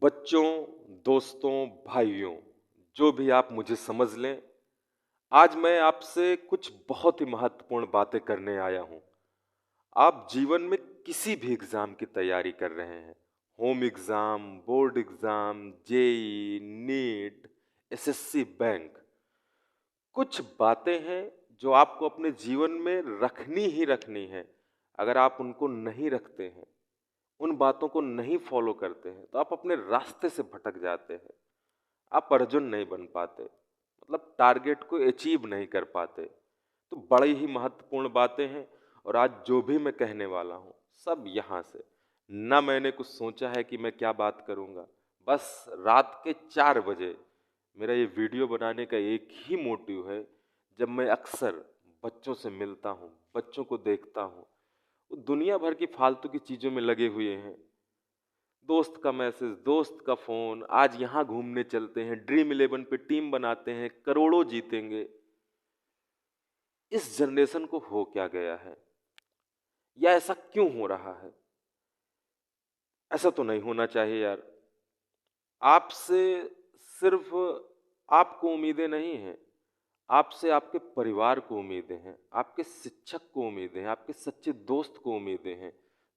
बच्चों, दोस्तों, भाइयों, जो भी आप मुझे समझ लें, आज मैं आपसे कुछ बहुत ही महत्वपूर्ण बातें करने आया हूँ। आप जीवन में किसी भी एग्ज़ाम की तैयारी कर रहे हैं, home exam, board exam, JEE, NEET, SSC bank, कुछ बातें हैं जो आपको अपने जीवन में रखनी ही रखनी है। अगर आप उनको नहीं रखते हैं, उन बातों को नहीं फॉलो करते हैं, तो आप अपने रास्ते से भटक जाते हैं। आप अर्जुन नहीं बन पाते, मतलब टारगेट को अचीव नहीं कर पाते। तो बड़ी ही महत्वपूर्ण बातें हैं और आज जो भी मैं कहने वाला हूँ सब यहाँ से। ना मैंने कुछ सोचा है कि मैं क्या बात करूँगा, बस रात के 4 बजे मेरा ये वीडियो बनाने का एक ही मोटिव है। जब मैं अक्सर बच्चों से मिलता हूँ, बच्चों को देखता हूँ, वो दुनिया भर की फालतू की चीज़ों में लगे हुए हैं। दोस्त का मैसेज, दोस्त का फोन, आज यहाँ घूमने चलते हैं, ड्रीम इलेवन पे टीम बनाते हैं, करोड़ों जीतेंगे। इस जनरेशन को हो क्या गया है, या ऐसा क्यों हो रहा है? ऐसा तो नहीं होना चाहिए यार। आपसे सिर्फ आपको उम्मीदें नहीं हैं, आपसे आपके परिवार को उम्मीदें हैं, आपके शिक्षक को उम्मीदें हैं, आपके सच्चे दोस्त को उम्मीदें हैं।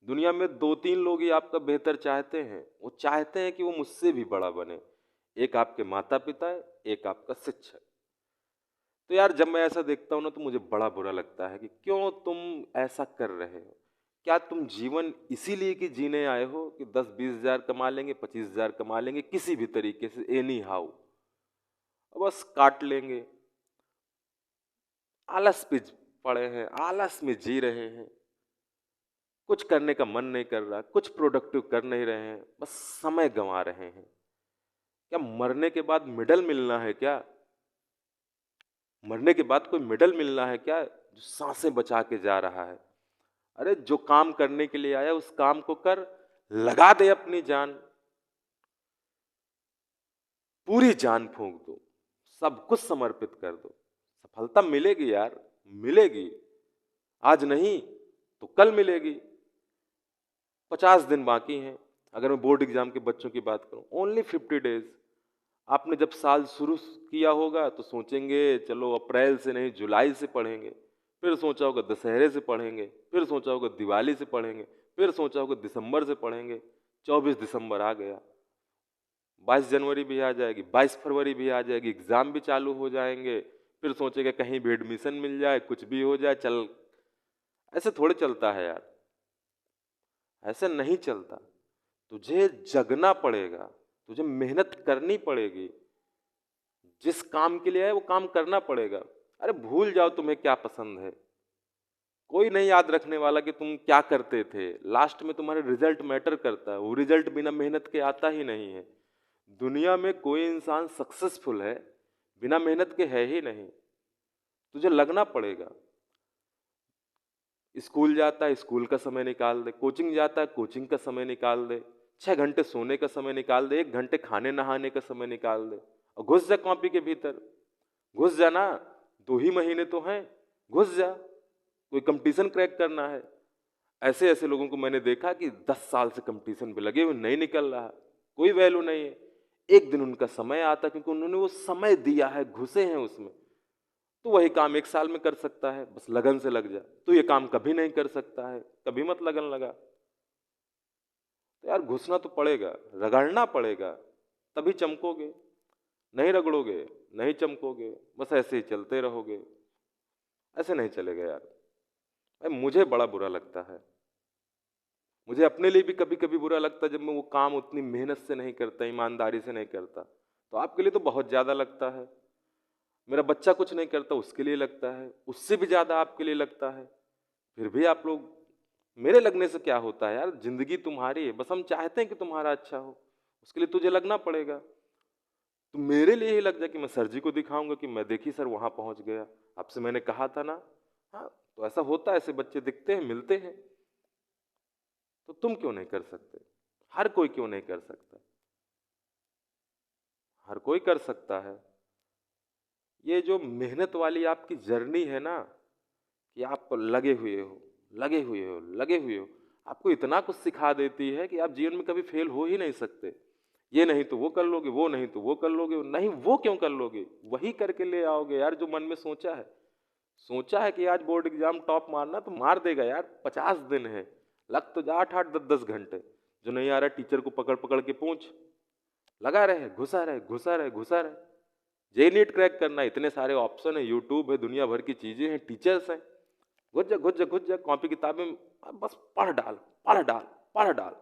दुनिया में 2-3 लोग ही आपका बेहतर चाहते हैं। वो चाहते हैं कि वो मुझसे भी बड़ा बने। एक आपके माता-पिता है, एक आपका शिक्षक। तो यार जब मैं ऐसा देखता हूँ ना तो मुझे बड़ा बुरा लगता है कि क्यों तुम ऐसा कर रहे हो? क्या तुम जीवन इसीलिए कि जीने आए हो कि 10-20 हज़ार कमा लेंगे, 25 हज़ार कमा लेंगे किसी भी तरीके से एनी हाउ, बस काट लेंगे। आलस पे पड़े हैं, आलस में जी रहे हैं, कुछ करने का मन नहीं कर रहा, कुछ प्रोडक्टिव कर नहीं रहे हैं, बस समय गंवा रहे हैं। क्या मरने के बाद मेडल मिलना है क्या? मरने के बाद कोई मेडल मिलना है क्या, जो सांसें बचा के जा रहा है? अरे जो काम करने के लिए आया उस काम को कर, लगा दे अपनी जान, पूरी जान फूंक दो, सब कुछ समर्पित कर दो। सफलता मिलेगी यार, मिलेगी। आज नहीं तो कल मिलेगी। 50 दिन बाकी हैं। अगर मैं बोर्ड एग्जाम के बच्चों की बात करूं, ओनली 50 डेज। आपने जब साल शुरू किया होगा तो सोचेंगे चलो अप्रैल से नहीं जुलाई से पढ़ेंगे, फिर सोचा होगा दशहरे से पढ़ेंगे, फिर सोचा होगा दिवाली से पढ़ेंगे, फिर सोचा होगा दिसंबर से पढ़ेंगे। 24 दिसंबर आ गया, 22 जनवरी भी आ जाएगी, 22 फरवरी भी आ जाएगी, एग्जाम भी चालू हो जाएंगे। फिर सोचेगा कहीं भी एडमिशन मिल जाए, कुछ भी हो जाए, चल। ऐसे थोड़े चलता है यार, ऐसे नहीं चलता। तुझे जगना पड़ेगा, तुझे मेहनत करनी पड़ेगी। जिस काम के लिए है वो काम करना पड़ेगा। अरे भूल जाओ तुम्हें क्या पसंद है, कोई नहीं याद रखने वाला कि तुम क्या करते थे। लास्ट में तुम्हारा रिजल्ट मैटर करता है, वो रिजल्ट बिना मेहनत के आता ही नहीं है। दुनिया में कोई इंसान सक्सेसफुल है बिना मेहनत के है ही नहीं। तुझे लगना पड़ेगा। स्कूल जाता है, स्कूल का समय निकाल दे, कोचिंग जाता है, कोचिंग का समय निकाल दे, 6 घंटे सोने का समय निकाल दे, 1 घंटे खाने नहाने का समय निकाल दे, और घुस जा कॉपी के भीतर। घुस जा ना, 2 ही महीने तो हैं, घुस जा। कोई कंपटीशन क्रैक करना है। ऐसे ऐसे लोगों को मैंने देखा कि 10 साल से कंपटीशन पे लगे हुए, नहीं निकल रहा, कोई वैल्यू नहीं है। एक दिन उनका समय आता, क्योंकि उन्होंने वो समय दिया है, घुसे हैं उसमें। तो वही काम 1 साल में कर सकता है, बस लगन से लग जा। तो ये काम कभी नहीं कर सकता है, कभी मत लगन लगा। तो यार घुसना तो पड़ेगा, रगड़ना पड़ेगा, तभी चमकोगे। नहीं रगड़ोगे, नहीं चमकोगे, बस ऐसे ही चलते रहोगे। ऐसे नहीं चलेगा यार। भाई मुझे बड़ा बुरा लगता है। मुझे अपने लिए भी कभी कभी बुरा लगता है जब मैं वो काम उतनी मेहनत से नहीं करता, ईमानदारी से नहीं करता। तो आपके लिए तो बहुत ज्यादा लगता है। मेरा बच्चा कुछ नहीं करता उसके लिए लगता है, उससे भी ज्यादा आपके लिए लगता है। फिर भी आप लोग, मेरे लगने से क्या होता है यार, जिंदगी तुम्हारी है, बस हम चाहते हैं कि तुम्हारा अच्छा हो। उसके लिए तुझे लगना पड़ेगा। तो मेरे लिए ही लग जा कि मैं सर जी को दिखाऊंगा कि मैं देखी सर वहां पहुंच गया, आपसे मैंने कहा था ना। हाँ, तो ऐसा होता है, ऐसे बच्चे दिखते हैं, मिलते हैं। तो तुम क्यों नहीं कर सकते? हर कोई क्यों नहीं कर सकता? हर कोई कर सकता है। ये जो मेहनत वाली आपकी जर्नी है ना, कि आप लगे हुए हो, लगे हुए हो, लगे हुए हो, आपको इतना कुछ सिखा देती है कि आप जीवन में कभी फेल हो ही नहीं सकते। ये नहीं तो वो कर लोगे, वो नहीं तो वो कर लोगे। नहीं, वो क्यों कर लोगे, वही करके ले आओगे यार जो मन में सोचा है। सोचा है कि आज बोर्ड एग्जाम टॉप मारना, तो मार देगा यार। 50 दिन है, लग तो जा 8-8 10-10 घंटे। जो नहीं आ रहा टीचर को पकड़ पकड़ के पूछ, लगा रहे, घुसा रहे, घुसा रहे, घुसा रहे। जे नीट क्रैक करना, इतने सारे ऑप्शन है, यूट्यूब है, दुनिया भर की चीजें हैं, टीचर्स हैं। घुस जा, घुस जा, घुस जा, कॉपी किताबें बस पढ़ डाल, पढ़ डाल, पढ़ डाल।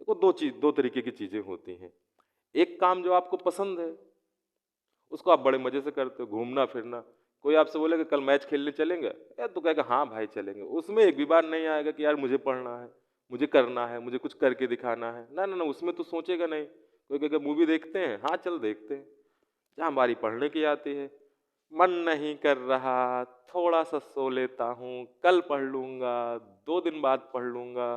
देखो, दो तरीके की चीजें होती हैं। एक काम जो आपको पसंद है उसको आप बड़े मजे से करते हो, घूमना फिरना। कोई आपसे बोलेगा कल मैच खेलने चलेंगे, यार तो कहेगा हाँ भाई चलेंगे। उसमें एक भी बार नहीं आएगा कि यार मुझे पढ़ना है, मुझे करना है, मुझे कुछ करके दिखाना है। ना ना ना, उसमें तो सोचेगा नहीं। कोई कहेगा मूवी देखते हैं, हाँ चल देखते हैं। जहाँ बारी पढ़ने की आती है, मन नहीं कर रहा, थोड़ा सा सो लेता हूँ, कल पढ़ लूंगा, 2 दिन बाद पढ़ लूंगा।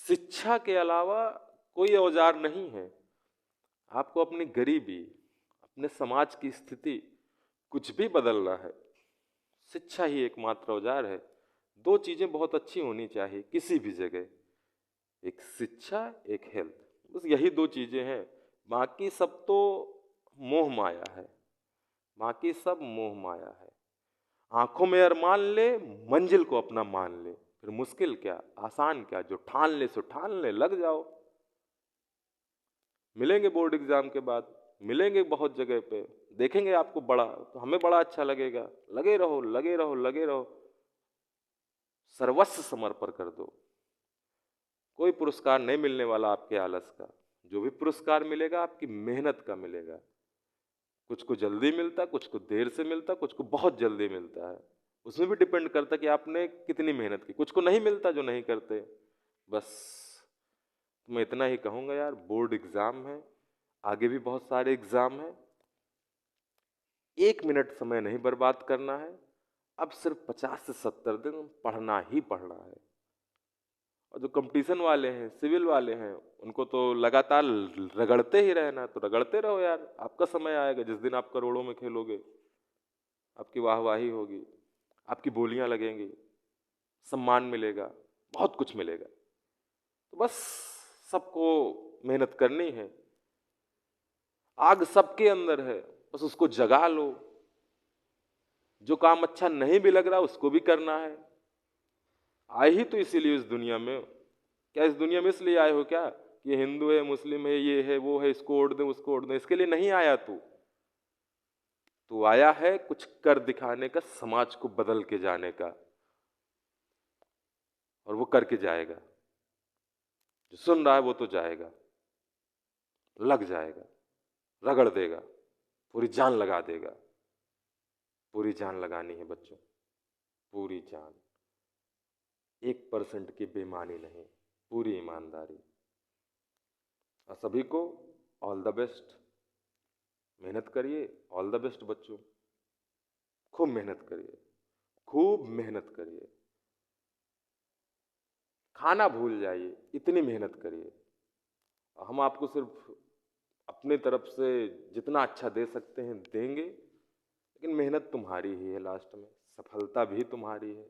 शिक्षा के अलावा कोई औजार नहीं है। आपको अपनी गरीबी, अपने समाज की स्थिति, कुछ भी बदलना है, शिक्षा ही एकमात्र औजार है। दो चीजें बहुत अच्छी होनी चाहिए किसी भी जगह, एक शिक्षा, एक हेल्थ। बस यही दो चीजें हैं। बाकी सब तो मोह माया है, बाकी सब मोह माया है। आंखों में अरमान ले, मंजिल को अपना मान ले, फिर मुश्किल क्या आसान क्या, जो ठान ले सो ठान ले, लग जाओ। मिलेंगे बोर्ड एग्जाम के बाद, मिलेंगे बहुत जगह पे, देखेंगे आपको बड़ा, तो हमें बड़ा अच्छा लगेगा। लगे रहो, लगे रहो, लगे रहो, सर्वस्व समर्पण कर दो। कोई पुरस्कार नहीं मिलने वाला आपके आलस का। जो भी पुरस्कार मिलेगा आपकी मेहनत का मिलेगा। कुछ को जल्दी मिलता, कुछ को देर से मिलता, कुछ को बहुत जल्दी मिलता है। उसमें भी डिपेंड करता कि आपने कितनी मेहनत की। कुछ को नहीं मिलता जो नहीं करते। बस मैं इतना ही कहूंगा यार, बोर्ड एग्जाम है, आगे भी बहुत सारे एग्जाम हैं। 1 मिनट समय नहीं बर्बाद करना है। अब सिर्फ 50 से 70 दिन पढ़ना ही पढ़ना है। और जो कंपटीशन वाले हैं, सिविल वाले हैं, उनको तो लगातार रगड़ते ही रहना। तो रगड़ते रहो यार, आपका समय आएगा जिस दिन आप करोड़ों में खेलोगे, आपकी वाहवाही होगी, आपकी बोलियां लगेंगी, सम्मान मिलेगा, बहुत कुछ मिलेगा। तो बस सबको मेहनत करनी है। आग सबके अंदर है, बस उसको जगा लो। जो काम अच्छा नहीं भी लग रहा उसको भी करना है। आए ही तो इसीलिए इस दुनिया में। क्या इस दुनिया में इसलिए आए हो क्या कि हिंदू है, मुस्लिम है, ये है, वो है, इसको ओढ़ दे, उसको ओढ़ दे? इसके लिए नहीं आया तू आया है कुछ कर दिखाने का, समाज को बदल के जाने का। और वो करके जाएगा। जो सुन रहा है वो तो जाएगा, लग जाएगा, रगड़ देगा, पूरी जान लगा देगा। पूरी जान लगानी है बच्चों, पूरी जान। 1% की बेईमानी नहीं, पूरी ईमानदारी। और सभी को ऑल द बेस्ट। मेहनत करिए, ऑल द बेस्ट बच्चों। खूब मेहनत करिए, खूब मेहनत करिए। खाना भूल जाइए, इतनी मेहनत करिए। हम आपको सिर्फ अपने तरफ से जितना अच्छा दे सकते हैं देंगे, लेकिन मेहनत तुम्हारी ही है। लास्ट में सफलता भी तुम्हारी है,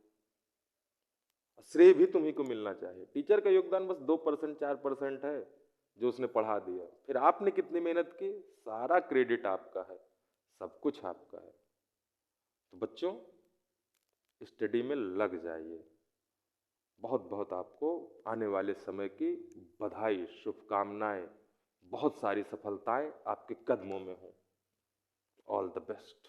श्रेय भी तुम्ही को मिलना चाहिए। टीचर का योगदान बस 2% 4% है जो उसने पढ़ा दिया। फिर आपने कितनी मेहनत की, सारा क्रेडिट आपका है, सब कुछ आपका है। तो बच्चों, स्टडी में लग जाइए। बहुत बहुत आपको आने वाले समय की बधाई, शुभकामनाएं। बहुत सारी सफलताएं आपके कदमों में हो। All the best.